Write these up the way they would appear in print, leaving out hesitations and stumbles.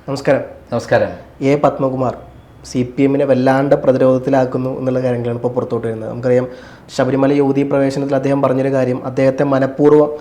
നമസ്കാരം. നമസ്കാരം. പത്മകുമാർ CPM-നെ വല്ലാണ്ട് പ്രതിരോധത്തിലാക്കുന്നു എന്നുള്ള കാര്യങ്ങളാണ് ഇപ്പോൾ പുറത്തോട്ട് വരുന്നത്. നമുക്കറിയാം, ശബരിമല യുവതീ പ്രവേശനത്തിൽ അദ്ദേഹം പറഞ്ഞൊരു കാര്യം, അദ്ദേഹത്തെ മനഃപൂർവ്വം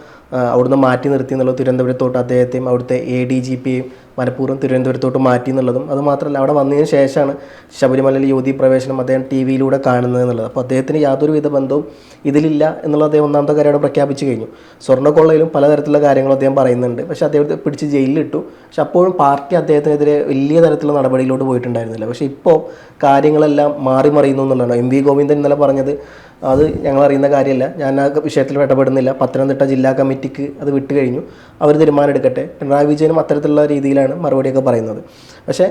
അവിടുന്ന് മാറ്റി നിർത്തി എന്നുള്ളത്, തിരുവനന്തപുരത്തോട്ട് അദ്ദേഹത്തെയും അവിടുത്തെ ADGP-യും മനഃപൂർവ്വം തിരുവനന്തപുരത്തോട്ട് മാറ്റി എന്നുള്ളതും, അതുമാത്രമല്ല അവിടെ വന്നതിന് ശേഷമാണ് ശബരിമലയിൽ യുവതീ പ്രവേശനം അദ്ദേഹം TV-യിലൂടെ കാണുന്നത് എന്നുള്ളത്. അപ്പോൾ അദ്ദേഹത്തിന് യാതൊരുവിധ ബന്ധവും ഇതിലില്ല എന്നുള്ളത് അദ്ദേഹം ഒന്നാമത്തെ കാര്യം അവിടെ പ്രഖ്യാപിച്ചു കഴിഞ്ഞു. സ്വർണ്ണക്കൊള്ളയിലും പലതരത്തിലുള്ള കാര്യങ്ങളും അദ്ദേഹം പറയുന്നുണ്ട്. പക്ഷേ അദ്ദേഹത്തെ പിടിച്ച് ജയിലിലിട്ടു. പക്ഷെ അപ്പോഴും പാർട്ടി അദ്ദേഹത്തിനെതിരെ വലിയ തരത്തിലുള്ള നടപടിയിലോട്ട് പോയിട്ടുണ്ടായിരുന്നില്ല. പക്ഷേ ഇപ്പോൾ കാര്യങ്ങളെല്ലാം മാറി മറിയുന്നു എന്നുള്ളതാണ്. MV ഗോവിന്ദൻ ഇന്നലെ പറഞ്ഞത്, അത് ഞങ്ങളറിയുന്ന കാര്യമല്ല, ഞാൻ ആ വിഷയത്തിൽ ഇടപെടുന്നില്ല, പത്തനംതിട്ട ജില്ലാ കമ്മിറ്റിക്ക് അത് വിട്ടു കഴിഞ്ഞു, അവർ തീരുമാനം എടുക്കട്ടെ. പിണറായി വിജയനും അത്തരത്തിലുള്ള രീതിയിലാണ് മറുപടിയൊക്കെ പറയുന്നത്. പക്ഷേ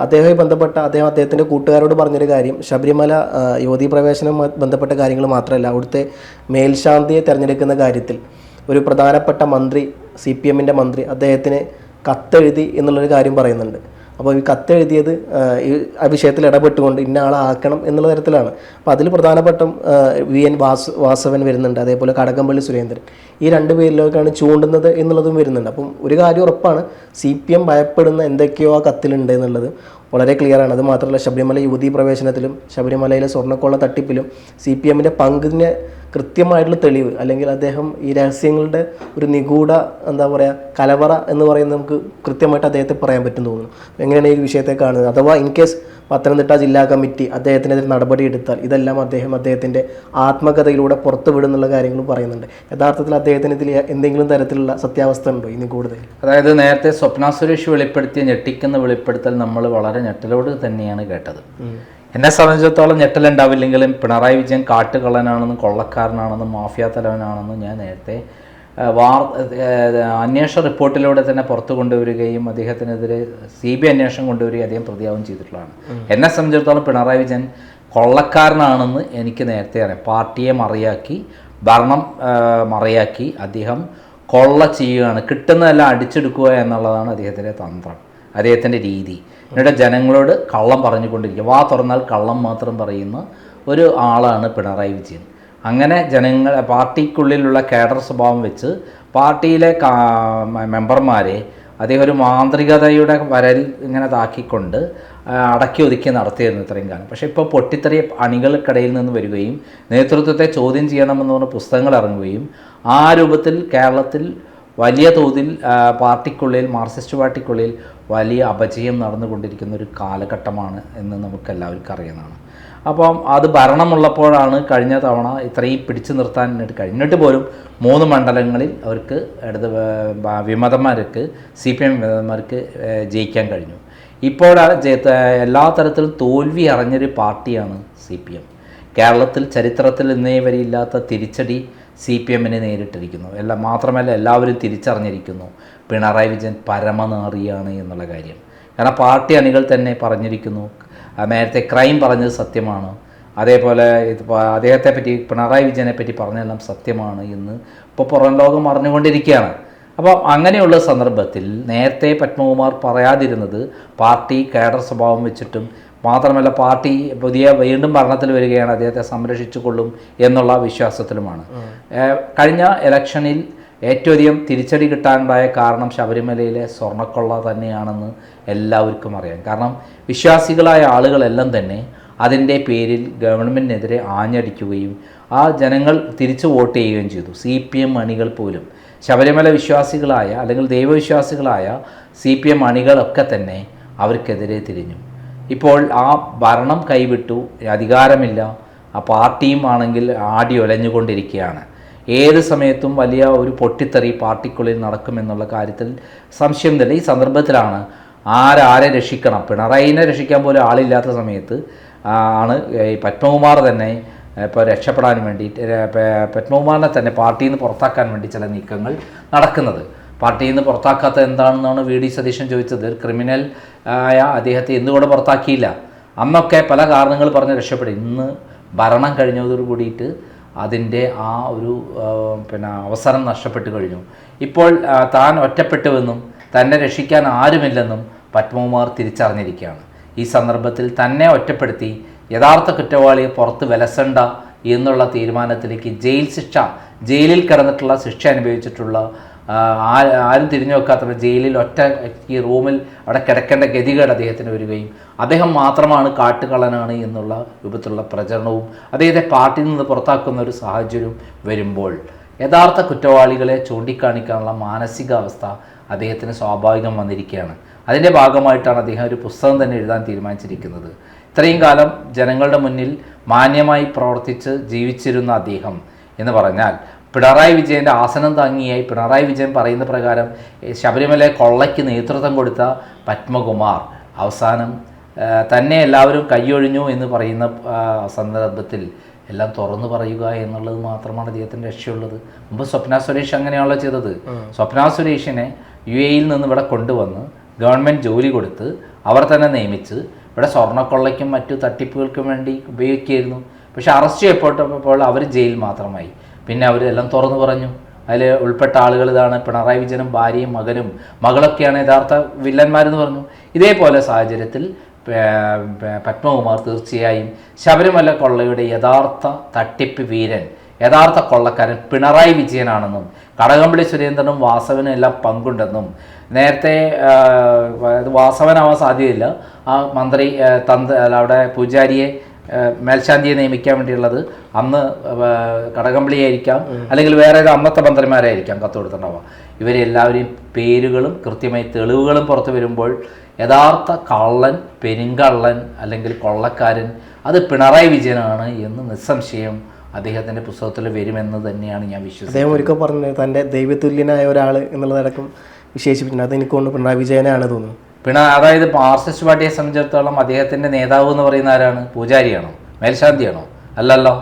അദ്ദേഹവുമായി ബന്ധപ്പെട്ട അദ്ദേഹത്തിൻ്റെ കൂട്ടുകാരോട് പറഞ്ഞൊരു കാര്യം, ശബരിമല യുവതീ പ്രവേശനം ബന്ധപ്പെട്ട കാര്യങ്ങൾ മാത്രമല്ല, അവിടുത്തെ മേൽശാന്തിയെ തിരഞ്ഞെടുക്കുന്ന കാര്യത്തിൽ ഒരു പ്രധാനപ്പെട്ട മന്ത്രി, CPM-ൻ്റെ മന്ത്രി അദ്ദേഹത്തിന് കത്തെഴുതി എന്നുള്ളൊരു കാര്യം പറയുന്നുണ്ട്. അപ്പോൾ ഈ കത്തെഴുതിയത് ആ വിഷയത്തിൽ ഇടപെട്ടുകൊണ്ട് ഇന്ന ആളെ ആക്കണം എന്നുള്ള തരത്തിലാണ്. അപ്പോൾ അതിൽ പ്രധാനപ്പെട്ട VN വാസവൻ വരുന്നുണ്ട്, അതേപോലെ കടകംപള്ളി സുരേന്ദ്രൻ. ഈ രണ്ട് പേരിലേക്കാണ് ചൂണ്ടുന്നത് എന്നുള്ളതും വരുന്നുണ്ട്. അപ്പം ഒരു കാര്യം ഉറപ്പാണ്, CPM ഭയപ്പെടുന്ന എന്തൊക്കെയോ ആ കത്തിലുണ്ട് എന്നുള്ളത് വളരെ ക്ലിയറാണ്. അത് മാത്രമല്ല, ശബരിമല യുവതീ പ്രവേശനത്തിലും ശബരിമലയിലെ സ്വർണ്ണക്കൊള്ള തട്ടിപ്പിലും CPM-ൻ്റെ പങ്കിന് കൃത്യമായിട്ടുള്ള തെളിവ്, അല്ലെങ്കിൽ അദ്ദേഹം ഈ രഹസ്യങ്ങളുടെ ഒരു നിഗൂഢ കലവറ എന്ന് പറയുന്നത് നമുക്ക് കൃത്യമായിട്ട് അദ്ദേഹത്തെ പറയാൻ പറ്റും തോന്നുന്നു. എങ്ങനെയാണ് ഈ വിഷയത്തെ കാണുന്നത്? അഥവാ ഇൻ കേസ് പത്തനംതിട്ട ജില്ലാ കമ്മിറ്റി അദ്ദേഹത്തിനെതിരെ നടപടി എടുത്താൽ ഇതെല്ലാം അദ്ദേഹത്തിൻ്റെ ആത്മകഥയിലൂടെ പുറത്തു വിടുന്നുള്ള കാര്യങ്ങളും പറയുന്നുണ്ട്. യഥാർത്ഥത്തിൽ അദ്ദേഹത്തിന് ഇതിൽ എന്തെങ്കിലും തരത്തിലുള്ള സത്യാവസ്ഥ ഉണ്ടോ ഇനി കൂടുതൽ? അതായത് നേരത്തെ സ്വപ്ന സുരേഷ് വെളിപ്പെടുത്തിയ ഞെട്ടിക്കുന്ന വെളിപ്പെടുത്തൽ നമ്മൾ വളരെ ഞെട്ടലോട് തന്നെയാണ് കേട്ടത്. എന്നെ സംബന്ധിച്ചിടത്തോളം ഞെട്ടലുണ്ടാവില്ലെങ്കിലും പിണറായി വിജയൻ കാട്ടുകള്ളനാണെന്നും കൊള്ളക്കാരനാണെന്നും മാഫിയ തലവനാണെന്നും ഞാൻ നേരത്തെ അന്വേഷണ റിപ്പോർട്ടിലൂടെ തന്നെ പുറത്തു കൊണ്ടുവരികയും അദ്ദേഹത്തിനെതിരെ CBI അന്വേഷണം കൊണ്ടുവരികയും അദ്ദേഹം പ്രതിയാവുകയും ചെയ്തിട്ടുള്ളതാണ്. എന്നെ സംബന്ധിച്ചിടത്തോളം പിണറായി വിജയൻ കൊള്ളക്കാരനാണെന്ന് എനിക്ക് നേരത്തെ അറിയാം. പാർട്ടിയെ മറിയാക്കി, ഭരണം മറിയാക്കി അദ്ദേഹം കൊള്ള ചെയ്യുകയാണ്, കിട്ടുന്നതെല്ലാം അടിച്ചെടുക്കുക എന്നുള്ളതാണ് അദ്ദേഹത്തിൻ്റെ തന്ത്രം, അദ്ദേഹത്തിൻ്റെ രീതി. എന്നിട്ട് ജനങ്ങളോട് കള്ളം പറഞ്ഞുകൊണ്ടിരിക്കുക, വാ തുറന്നാൽ കള്ളം മാത്രം പറയുന്ന ഒരു ആളാണ് പിണറായി വിജയൻ. അങ്ങനെ പാർട്ടിക്കുള്ളിലുള്ള കേഡർ സ്വഭാവം വെച്ച് പാർട്ടിയിലെ മെമ്പർമാരെ അദ്ദേഹം ഒരു മാന്ത്രികതയുടെ വരൽ ഇങ്ങനെ താക്കിക്കൊണ്ട് അടക്കി ഒതുക്കി നടത്തിയിരുന്നു ഇത്രയും കാലം. പക്ഷേ ഇപ്പോൾ പൊട്ടിത്തെറിയ അണികൾക്കിടയിൽ നിന്ന് വരികയും നേതൃത്വത്തെ ചോദ്യം ചെയ്യണമെന്ന് പറഞ്ഞ പുസ്തകങ്ങൾ ഇറങ്ങുകയും ആ രൂപത്തിൽ കേരളത്തിൽ വലിയ തോതിൽ പാർട്ടിക്കുള്ളിൽ, മാർക്സിസ്റ്റ് പാർട്ടിക്കുള്ളിൽ വലിയ അപജയം നടന്നുകൊണ്ടിരിക്കുന്ന ഒരു കാലഘട്ടമാണ് എന്ന് നമുക്കെല്ലാവർക്കും അറിയുന്നതാണ്. അപ്പം അത് ഭരണമുള്ളപ്പോഴാണ് കഴിഞ്ഞ തവണ ഇത്രയും പിടിച്ചു നിർത്താൻ കഴിഞ്ഞിട്ട് പോലും 3 മണ്ഡലങ്ങളിൽ അവർക്ക് വിമതന്മാർക്ക്, CPM വിമതന്മാർക്ക് ജയിക്കാൻ കഴിഞ്ഞു. ഇപ്പോഴാണ് എല്ലാ തരത്തിലും തോൽവി അറിഞ്ഞൊരു പാർട്ടിയാണ് CPM. കേരളത്തിൽ ചരിത്രത്തിൽ ഇന്നേ വരെ ഇല്ലാത്ത തിരിച്ചടി CPM-നെ നേരിട്ടിരിക്കുന്നു. മാത്രമല്ല എല്ലാവരും തിരിച്ചറിഞ്ഞിരിക്കുന്നു പിണറായി വിജയൻ പരമനാറിയാണ് എന്നുള്ള കാര്യം. കാരണം പാർട്ടി അണികൾ തന്നെ പറഞ്ഞിരിക്കുന്നു, നേരത്തെ ക്രൈം പറഞ്ഞത് സത്യമാണ്, അതേപോലെ അദ്ദേഹത്തെ പറ്റി, പിണറായി വിജയനെ പറ്റി പറഞ്ഞതെല്ലാം സത്യമാണ് എന്ന് ഇപ്പോൾ പുറം ലോകം അറിഞ്ഞുകൊണ്ടിരിക്കുകയാണ്. അപ്പോൾ അങ്ങനെയുള്ള സന്ദർഭത്തിൽ നേരത്തെ പത്മകുമാർ പറയാതിരുന്നത് പാർട്ടി കേഡർ സ്വഭാവം വെച്ചിട്ടും മാത്രമല്ല പാർട്ടി വീണ്ടും ഭരണത്തിൽ വരികയാണ്, അദ്ദേഹത്തെ സംരക്ഷിച്ചു കൊള്ളും എന്നുള്ള വിശ്വാസത്തിലുമാണ്. കഴിഞ്ഞ ഇലക്ഷനിൽ ഏറ്റവും അധികം തിരിച്ചടി കിട്ടാനുണ്ടായ കാരണം ശബരിമലയിലെ സ്വർണ്ണക്കൊള്ള തന്നെയാണെന്ന് എല്ലാവർക്കും അറിയാം. കാരണം വിശ്വാസികളായ ആളുകളെല്ലാം തന്നെ അതിൻ്റെ പേരിൽ ഗവൺമെൻറ്റിനെതിരെ ആഞ്ഞടിക്കുകയും ആ ജനങ്ങൾ തിരിച്ചു വോട്ട് ചെയ്യുകയും ചെയ്തു. CPM അണികൾ പോലും ശബരിമല വിശ്വാസികളായ അല്ലെങ്കിൽ ദൈവവിശ്വാസികളായ CPM അണികളൊക്കെ തന്നെ അവർക്കെതിരെ തിരിഞ്ഞു. ഇപ്പോൾ ആ ഭരണം കൈവിട്ടു, അധികാരമില്ല, ആ പാർട്ടിയും ആണെങ്കിൽ ആടി ഒലഞ്ഞുകൊണ്ടിരിക്കുകയാണ്. ഏത് സമയത്തും വലിയ ഒരു പൊട്ടിത്തെറി പാർട്ടിക്കുള്ളിൽ നടക്കുമെന്നുള്ള കാര്യത്തിൽ സംശയം തന്നെ. ഈ സന്ദർഭത്തിലാണ് ആരെ രക്ഷിക്കണം, പിണറായിനെ രക്ഷിക്കാൻ പോലും ആളില്ലാത്ത സമയത്ത് ആണ് ഈ പത്മകുമാർ തന്നെ ഇപ്പോൾ രക്ഷപ്പെടാൻ വേണ്ടിയിട്ട് പത്മകുമാറിനെ തന്നെ പാർട്ടിയിൽ നിന്ന് പുറത്താക്കാൻ വേണ്ടി ചില നീക്കങ്ങൾ നടക്കുന്നത്. പാർട്ടിയിൽ നിന്ന് പുറത്താക്കാത്തത് എന്താണെന്നാണ് VD സതീശൻ ചോദിച്ചത്. ക്രിമിനൽ ആയ അദ്ദേഹത്തെ എന്തുകൊണ്ട് പുറത്താക്കിയില്ല? അന്നൊക്കെ പല കാരണങ്ങൾ പറഞ്ഞ് രക്ഷപ്പെടും. ഇന്ന് ഭരണം കഴിഞ്ഞതോടു കൂടിയിട്ട് അതിൻ്റെ ആ ഒരു അവസരം നഷ്ടപ്പെട്ടു കഴിഞ്ഞു. ഇപ്പോൾ താൻ ഒറ്റപ്പെട്ടുവെന്നും തന്നെ രക്ഷിക്കാൻ ആരുമില്ലെന്നും പത്മകുമാർ തിരിച്ചറിഞ്ഞിരിക്കുകയാണ്. ഈ സന്ദർഭത്തിൽ തന്നെ ഒറ്റപ്പെടുത്തി യഥാർത്ഥ കുറ്റവാളിയെ പുറത്ത് വിലസണ്ട എന്നുള്ള തീരുമാനത്തിലേക്ക് ജയിലിൽ കിടന്നിട്ടുള്ള ശിക്ഷ അനുഭവിച്ചിട്ടുള്ള ആരും തിരിഞ്ഞു വെക്കാത്ത ജയിലിൽ ഒറ്റ ഈ റൂമിൽ അവിടെ കിടക്കേണ്ട ഗതികേട് അദ്ദേഹത്തിന് വരികയും അദ്ദേഹം മാത്രമാണ് കാട്ടുകള്ളനാണ് എന്നുള്ള രൂപത്തിലുള്ള പ്രചരണവും അദ്ദേഹത്തെ പാർട്ടിയിൽ നിന്ന് പുറത്താക്കുന്ന ഒരു സാഹചര്യവും വരുമ്പോൾ യഥാർത്ഥ കുറ്റവാളികളെ ചൂണ്ടിക്കാണിക്കാനുള്ള മാനസികാവസ്ഥ അദ്ദേഹത്തിന് സ്വാഭാവികം വന്നിരിക്കുകയാണ്. അതിൻ്റെ ഭാഗമായിട്ടാണ് അദ്ദേഹം ഒരു പുസ്തകം തന്നെ എഴുതാൻ തീരുമാനിച്ചിരിക്കുന്നത്. ഇത്രയും കാലം ജനങ്ങളുടെ മുന്നിൽ മാന്യമായി പ്രവർത്തിച്ച് ജീവിച്ചിരുന്ന അദ്ദേഹം എന്ന് പറഞ്ഞാൽ പിണറായി വിജയൻ്റെ ആസനം താങ്ങിയായി പിണറായി വിജയൻ പറയുന്ന പ്രകാരം ശബരിമല കൊള്ളയ്ക്ക് നേതൃത്വം കൊടുത്ത പത്മകുമാർ അവസാനം തന്നെ എല്ലാവരും കൈയൊഴിഞ്ഞു എന്ന് പറയുന്ന സന്ദർഭത്തിൽ എല്ലാം തുറന്നു പറയുക എന്നുള്ളത് മാത്രമാണ് അദ്ദേഹത്തിൻ്റെ രക്ഷയുള്ളത്. മുമ്പ് സ്വപ്ന സുരേഷ് അങ്ങനെയാണല്ലോ ചെയ്തത്. സ്വപ്ന സുരേഷിനെ UAE നിന്ന് ഇവിടെ കൊണ്ടുവന്ന് ഗവൺമെൻറ് ജോലി കൊടുത്ത് അവർ തന്നെ നിയമിച്ച് ഇവിടെ സ്വർണ്ണക്കൊള്ളയ്ക്കും മറ്റു തട്ടിപ്പുകൾക്കും വേണ്ടി ഉപയോഗിക്കുകയായിരുന്നു. പക്ഷേ അറസ്റ്റ് ചെയ്യപ്പെട്ടപ്പോൾ അവർ ജയിൽ മാത്രമായി. പിന്നെ അവരെല്ലാം തുറന്നു പറഞ്ഞു. അതിൽ ഉൾപ്പെട്ട ആളുകൾ ഇതാണ് പിണറായി വിജയനും ഭാര്യയും മകനും മകളൊക്കെയാണ് യഥാർത്ഥ വില്ലന്മാരെന്ന് പറഞ്ഞു. ഇതേപോലെ സാഹചര്യത്തിൽ പത്മകുമാർ തീർച്ചയായും ശബരിമല കൊള്ളയുടെ യഥാർത്ഥ തട്ടിപ്പ് വീരൻ, യഥാർത്ഥ കൊള്ളക്കാരൻ പിണറായി വിജയനാണെന്നും കടകംപള്ളി സുരേന്ദ്രനും വാസവനും എല്ലാം പങ്കുണ്ടെന്നും നേരത്തെ വാസവനാവാൻ സാധ്യതയില്ല, ആ മന്ത്രി അവിടെ പൂജാരിയെ മേൽശാന്തിയെ നിയമിക്കാൻ വേണ്ടിയുള്ളത് അന്ന് കടകംപള്ളിയായിരിക്കാം, അല്ലെങ്കിൽ വേറെ അന്നത്തെ മന്ത്രിമാരായിരിക്കാം കത്ത് കൊടുത്തിട്ടുണ്ടാവുക. ഇവരെല്ലാവരെയും പേരുകളും കൃത്യമായി തെളിവുകളും പുറത്തു വരുമ്പോൾ യഥാർത്ഥ കള്ളൻ, പെരുങ്കള്ളൻ അല്ലെങ്കിൽ കൊള്ളക്കാരൻ അത് പിണറായി വിജയനാണ് എന്ന് നിസ്സംശയം അദ്ദേഹത്തിൻ്റെ പുസ്തകത്തിൽ വരുമെന്ന് തന്നെയാണ് ഞാൻ വിശ്വസിക്കുന്നത്. അദ്ദേഹം ഒരിക്കൽ പറഞ്ഞത് തൻ്റെ ദൈവതുല്യനായ ഒരാൾ എന്നുള്ളതടക്കം വിശേഷിപ്പിച്ചിട്ടുണ്ട്. അത് എനിക്ക് തോന്നുന്നു പിണറായി വിജയനാണ് തോന്നുന്നു. അതായത് മാർക്സിസ്റ്റ് പാർട്ടിയെ സംബന്ധിച്ചിടത്തോളം അദ്ദേഹത്തിൻ്റെ നേതാവ് എന്ന് പറയുന്ന ആരാണ്? പൂജാരിയാണോ? മേൽശാന്തിയാണോ? അല്ലല്ലോ.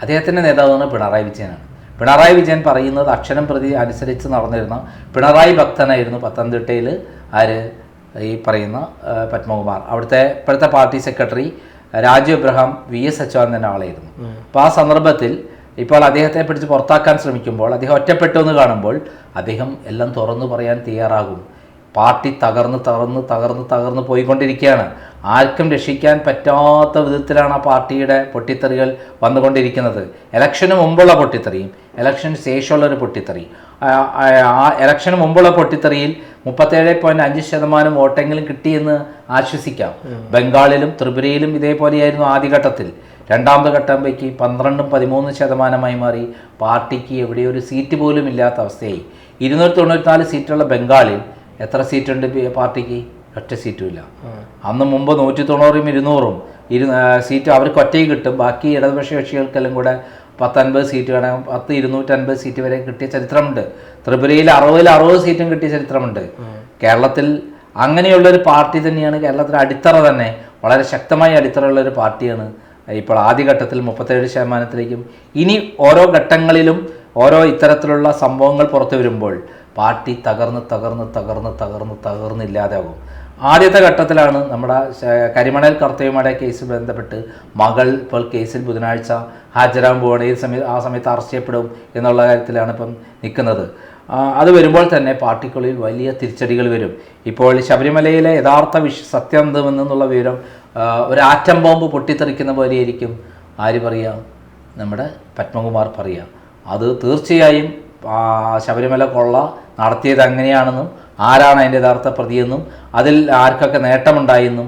അദ്ദേഹത്തിൻ്റെ നേതാവ് പിണറായി വിജയനാണ്. പിണറായി വിജയൻ പറയുന്നത് അക്ഷരം പ്രതി അനുസരിച്ച് നടന്നിരുന്ന പിണറായി ഭക്തനായിരുന്നു പത്തനംതിട്ടയിൽ ഈ പറയുന്ന പത്മകുമാർ. അവിടുത്തെ ഇപ്പോഴത്തെ party secretary Raju Abraham VS അച്യുതാനന്ദൻ്റെ ആളായിരുന്നു. അപ്പോൾ ആ സന്ദർഭത്തിൽ ഇപ്പോൾ അദ്ദേഹത്തെ പിടിച്ച് പുറത്താക്കാൻ ശ്രമിക്കുമ്പോൾ അദ്ദേഹം ഒറ്റപ്പെട്ടു എന്ന് കാണുമ്പോൾ അദ്ദേഹം എല്ലാം തുറന്നു പറയാൻ തയ്യാറാകും. പാർട്ടി തകർന്ന് പോയിക്കൊണ്ടിരിക്കുകയാണ്. ആർക്കും രക്ഷിക്കാൻ പറ്റാത്ത വിധത്തിലാണ് ആ പാർട്ടിയുടെ പൊട്ടിത്തെറികൾ വന്നുകൊണ്ടിരിക്കുന്നത്. ഇലക്ഷന് മുമ്പുള്ള പൊട്ടിത്തെറിയും ഇലക്ഷന് ശേഷമുള്ളൊരു പൊട്ടിത്തെറി. ആ ഇലക്ഷന് മുമ്പുള്ള പൊട്ടിത്തെറിയിൽ 37.5% വോട്ടെങ്കിലും കിട്ടിയെന്ന് ആശ്വസിക്കാം. ബംഗാളിലും ത്രിപുരയിലും ഇതേപോലെയായിരുന്നു ആദ്യഘട്ടത്തിൽ. രണ്ടാമത്തെ ഘട്ടത്തേക്ക് 12-13% മാറി പാർട്ടിക്ക് എവിടെയോ ഒരു സീറ്റ് പോലും ഇല്ലാത്ത അവസ്ഥയായി. 294 സീറ്റുള്ള ബംഗാളിൽ എത്ര സീറ്റുണ്ട് പാർട്ടിക്ക്? ഒറ്റ സീറ്റും ഇല്ല. അന്ന് മുമ്പ് 190-ഉം 200-ഉം സീറ്റ് അവർക്ക് ഒറ്റയ്ക്ക് കിട്ടും. ബാക്കി ഇടതുപക്ഷ കക്ഷികൾക്കെല്ലാം കൂടെ 10-50 സീറ്റ് വേണം. 250 സീറ്റ് വരെ കിട്ടിയ ചരിത്രമുണ്ട്. ത്രിപുരയിൽ 60 സീറ്റും കിട്ടിയ ചരിത്രമുണ്ട്. കേരളത്തിൽ അങ്ങനെയുള്ളൊരു പാർട്ടി തന്നെയാണ്. കേരളത്തിലെ അടിത്തറ തന്നെ വളരെ ശക്തമായ അടിത്തറയുള്ളൊരു പാർട്ടിയാണ്. ഇപ്പോൾ ആദ്യഘട്ടത്തിൽ 37%-ലേക്കും ഇനി ഓരോ ഘട്ടങ്ങളിലും ഓരോ ഇത്തരത്തിലുള്ള സംഭവങ്ങൾ പുറത്തു വരുമ്പോൾ പാർട്ടി തകർന്നില്ലാതാകും. ആദ്യത്തെ ഘട്ടത്തിലാണ് നമ്മുടെ കരിമണൽ കർത്തവ്യമാരുടെ കേസ് ബന്ധപ്പെട്ട് മകൾ ഇപ്പോൾ കേസിൽ ബുധനാഴ്ച ഹാജരാകാൻ പോവുകയാണ്. ആ സമയത്ത് അറസ്റ്റ് ചെയ്യപ്പെടും എന്നുള്ള കാര്യത്തിലാണ് ഇപ്പം നിൽക്കുന്നത്. അത് വരുമ്പോൾ തന്നെ പാർട്ടിക്കുള്ളിൽ വലിയ തിരിച്ചടികൾ വരും. ഇപ്പോൾ ശബരിമലയിലെ യഥാർത്ഥ സത്യം എന്തെന്നുള്ള വിവരം ഒരു ആറ്റം ബോംബ് പൊട്ടിത്തെറിക്കുന്ന പോലെയായിരിക്കും ആര് പറയുക? നമ്മുടെ പത്മകുമാർ പറയുക. അത് തീർച്ചയായും ശബരിമല കൊള്ള നടത്തിയത് എങ്ങനെയാണെന്നും ആരാണ് അതിൻ്റെ യഥാർത്ഥ പ്രതിയെന്നും അതിൽ ആർക്കൊക്കെ നേട്ടമുണ്ടായെന്നും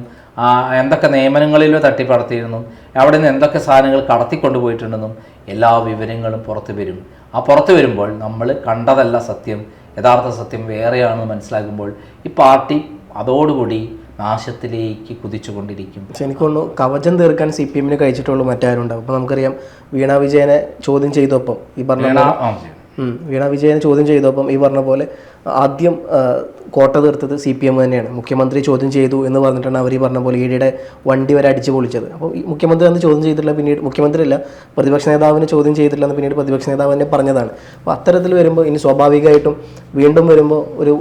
എന്തൊക്കെ നിയമനങ്ങളിലോ തട്ടിപ്പടത്തിയിരുന്നും അവിടെ നിന്ന് എന്തൊക്കെ സാധനങ്ങൾ കടത്തിക്കൊണ്ടുപോയിട്ടുണ്ടെന്നും എല്ലാ വിവരങ്ങളും പുറത്തു വരും. ആ പുറത്തു വരുമ്പോൾ നമ്മൾ കണ്ടതല്ല സത്യം, യഥാർത്ഥ സത്യം വേറെയാണെന്ന് മനസ്സിലാകുമ്പോൾ ഈ പാർട്ടി അതോടുകൂടി നാശത്തിലേക്ക് കുതിച്ചുകൊണ്ടിരിക്കും. പക്ഷെ എനിക്ക് തോന്നുന്നു കവചം തീർക്കാൻ CPM കഴിച്ചിട്ടുള്ളൂ മറ്റാരും ഉണ്ടാവും. അപ്പോൾ നമുക്കറിയാം വീണ വിജയനെ ചോദ്യം ചെയ്തപ്പം ഈ പറഞ്ഞ പോലെ ആദ്യം കോട്ട തീർത്തത് CPM തന്നെയാണ്. മുഖ്യമന്ത്രി ചോദ്യം ചെയ്തു എന്ന് പറഞ്ഞിട്ടാണ് അവർ ഈ പറഞ്ഞ പോലെ EDയുടെ വണ്ടി വരെ അടിച്ചു പൊളിച്ചത്. അപ്പോൾ ഈ മുഖ്യമന്ത്രി അന്ന് ചോദ്യം ചെയ്തിട്ടില്ല, പിന്നീട് മുഖ്യമന്ത്രിയല്ല പ്രതിപക്ഷ നേതാവിനെ ചോദ്യം ചെയ്തിട്ടില്ലെന്ന് പിന്നീട് പ്രതിപക്ഷ നേതാവ് തന്നെ പറഞ്ഞതാണ്. അപ്പോൾ അത്തരത്തിൽ വരുമ്പോൾ ഇനി സ്വാഭാവികമായിട്ടും വീണ്ടും വരുമ്പോൾ ഒരു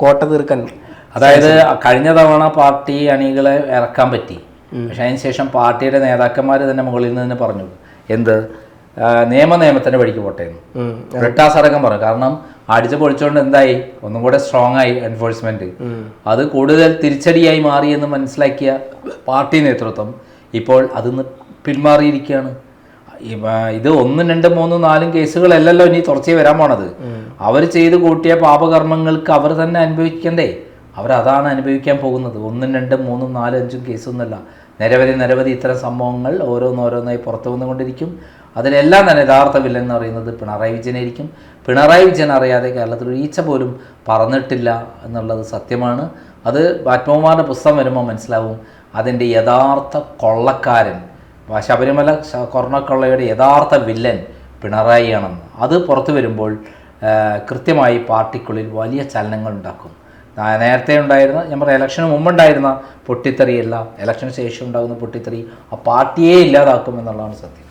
കോട്ട തീർക്കാൻ, അതായത് കഴിഞ്ഞ തവണ പാർട്ടി അണികളെ ഇറക്കാൻ പറ്റി. പക്ഷെ അതിനുശേഷം പാർട്ടിയുടെ നേതാക്കന്മാർ തന്നെ മുകളിൽ നിന്ന് തന്നെ പറഞ്ഞു എന്ത് നിയമത്തിൻ്റെ വഴിക്ക് പോട്ടേന്ന്. ബ്രിട്ടാസ് അടക്കം പറഞ്ഞു. കാരണം അടിച്ചു പൊളിച്ചുകൊണ്ട് എന്തായി? ഒന്നും കൂടെ സ്ട്രോങ് ആയി എൻഫോഴ്സ്മെന്റ്. അത് കൂടുതൽ തിരിച്ചടിയായി മാറി എന്ന് മനസ്സിലാക്കിയ പാർട്ടി നേതൃത്വം ഇപ്പോൾ അതിന്ന് പിന്മാറിയിരിക്കുകയാണ്. ഇത് 1, 2, 3, 4 കേസുകളല്ലല്ലോ ഇനി തുടർച്ചയായി വരാൻ പോണത്. അവർ ചെയ്ത് കൂട്ടിയ പാപകർമ്മങ്ങൾക്ക് അവർ തന്നെ അനുഭവിക്കണ്ടേ? അവരതാണ് അനുഭവിക്കാൻ പോകുന്നത്. 1, 2, 3, 4, 5 കേസൊന്നുമല്ല, നിരവധി ഇത്തരം സംഭവങ്ങൾ ഓരോന്നോരോന്നായി പുറത്തു വന്നുകൊണ്ടിരിക്കും. അതിലെല്ലാം തന്നെ യഥാർത്ഥ വില്ലൻ എന്ന് പറയുന്നത് പിണറായി വിജയനായിരിക്കും. പിണറായി വിജയൻ അറിയാതെ കേരളത്തിൽ ഒരു ഈച്ച പോലും പറന്നിട്ടില്ല എന്നുള്ളത് സത്യമാണ്. അത് ആത്മകുമാറിൻ്റെ പുസ്തകം വരുമ്പോൾ മനസ്സിലാവും അതിൻ്റെ യഥാർത്ഥ കൊള്ളക്കാരൻ, ശബരിമല സ്വർണ്ണക്കൊള്ളയുടെ യഥാർത്ഥ വില്ലൻ പിണറായിയാണെന്ന്. അത് പുറത്തു വരുമ്പോൾ കൃത്യമായി പാർട്ടിക്കുള്ളിൽ വലിയ ചലനങ്ങൾ ഉണ്ടാക്കും. നേരത്തെ ഉണ്ടായിരുന്ന, ഞാൻ പറയാം, ഇലക്ഷന് മുമ്പുണ്ടായിരുന്ന പൊട്ടിത്തെറിയല്ല, ഇലക്ഷന് ശേഷം ഉണ്ടാകുന്ന പൊട്ടിത്തെറി ആ പാർട്ടിയെ ഇല്ലാതാക്കും എന്നുള്ളതാണ് സത്യം.